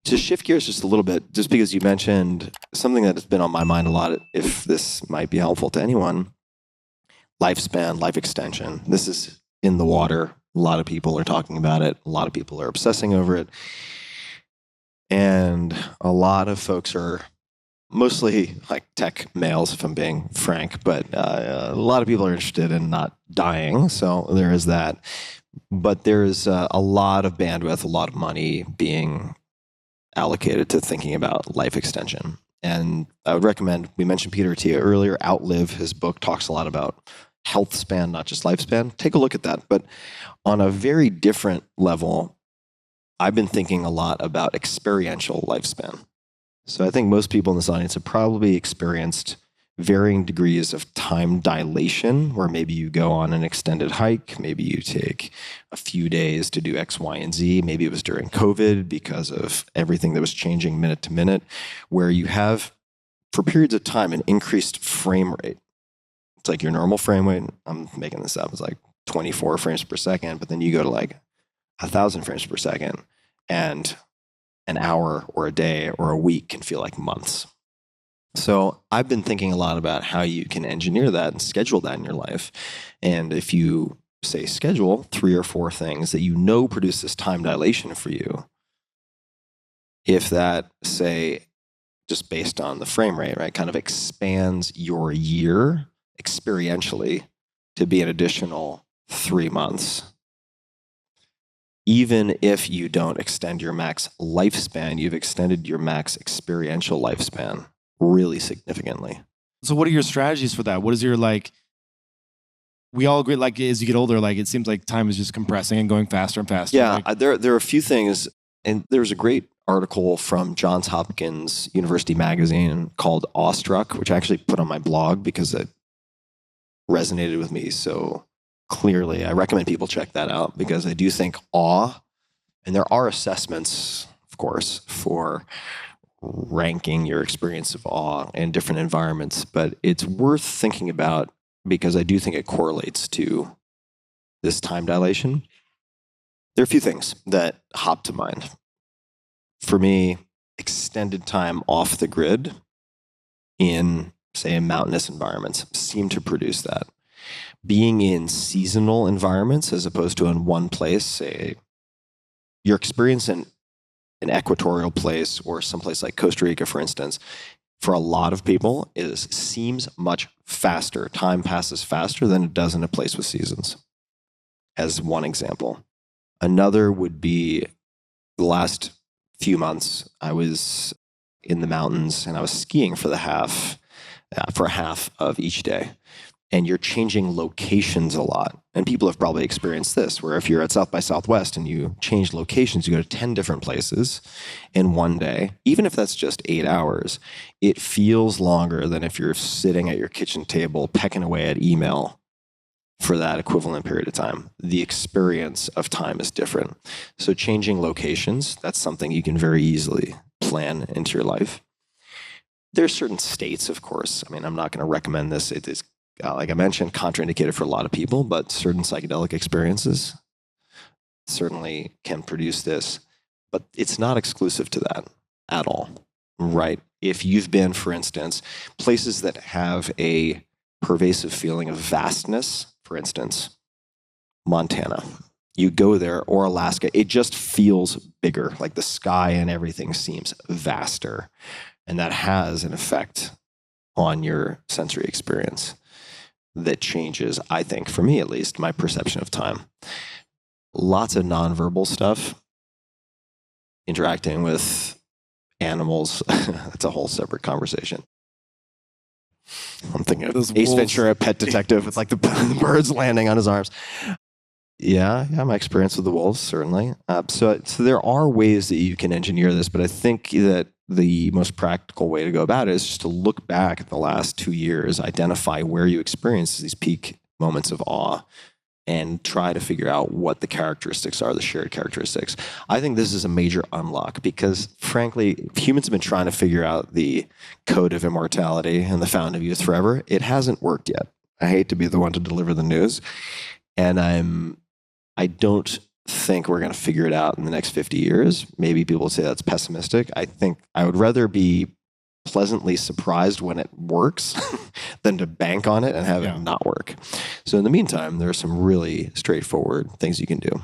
To shift gears just a little bit, just because you mentioned something that has been on my mind a lot, if this might be helpful to anyone, lifespan, life extension. This is in the water. A lot of people are talking about it. A lot of people are obsessing over it. And a lot of folks are mostly like tech males, if I'm being frank, but a lot of people are interested in not dying. So there is that. But there's a lot of bandwidth, a lot of money being allocated to thinking about life extension. And I would recommend, we mentioned Peter Attia earlier, Outlive, his book talks a lot about health span, not just lifespan. Take a look at that. But on a very different level, I've been thinking a lot about experiential lifespan. So I think most people in this audience have probably experienced varying degrees of time dilation, where maybe you go on an extended hike, maybe you take a few days to do X, Y, and Z. Maybe it was during COVID because of everything that was changing minute to minute, where you have, for periods of time, an increased frame rate. It's like your normal frame rate, I'm making this up, it's like 24 frames per second, but then you go to like 1,000 frames per second, and an hour or a day or a week can feel like months. So I've been thinking a lot about how you can engineer that and schedule that in your life. And if you say schedule 3 or 4 things that you know produce this time dilation for you, if that, say, just based on the frame rate, right, kind of expands your year experientially to be an additional 3 months, even if you don't extend your max lifespan, you've extended your max experiential lifespan really significantly. So what are your strategies for that? What is your, like, we all agree, like, as you get older, like, it seems like time is just compressing and going faster and faster. Yeah, like, there are a few things, and there's a great article from Johns Hopkins University Magazine called Awestruck, which I actually put on my blog because it resonated with me so clearly. I recommend people check that out because I do think awe, and there are assessments, of course, for ranking your experience of awe in different environments, but it's worth thinking about because I do think it correlates to this time dilation. There are a few things that hop to mind. For me, extended time off the grid in, say, mountainous environments seem to produce that. Being in seasonal environments as opposed to in one place, say, your experience in an equatorial place or someplace like Costa Rica, for instance, for a lot of people seems much faster. Time passes faster than it does in a place with seasons, as one example. Another would be the last few months, I was in the mountains and I was skiing for half of each day. And you're changing locations a lot. And people have probably experienced this, where if you're at South by Southwest and you change locations, you go to 10 different places in one day, even if that's just 8 hours, it feels longer than if you're sitting at your kitchen table pecking away at email for that equivalent period of time. The experience of time is different. So changing locations, that's something you can very easily plan into your life. There's certain states, of course. I mean, I'm not going to recommend this. It is, like I mentioned, contraindicated for a lot of people, but certain psychedelic experiences certainly can produce this. But it's not exclusive to that at all, right? If you've been, for instance, places that have a pervasive feeling of vastness, for instance, Montana, you go there, or Alaska, it just feels bigger, like the sky and everything seems vaster. And that has an effect on your sensory experience that changes, I think, for me at least, my perception of time. Lots of nonverbal stuff, interacting with animals, that's a whole separate conversation. I'm thinking of Those Ace wolves. Ventura, Pet Detective, with like the birds landing on his arms. Yeah, my experience with the wolves, certainly. So there are ways that you can engineer this, but I think that the most practical way to go about it is just to look back at the last 2 years, identify where you experienced these peak moments of awe, and try to figure out what the characteristics are, the shared characteristics. I think this is a major unlock because, frankly, humans have been trying to figure out the code of immortality and the fountain of youth forever. It hasn't worked yet. I hate to be the one to deliver the news, and I don't think we're going to figure it out in the next 50 years. Maybe people would say that's pessimistic. I think I would rather be pleasantly surprised when it works than to bank on it and have Yeah. it not work. So in the meantime, there are some really straightforward things you can do.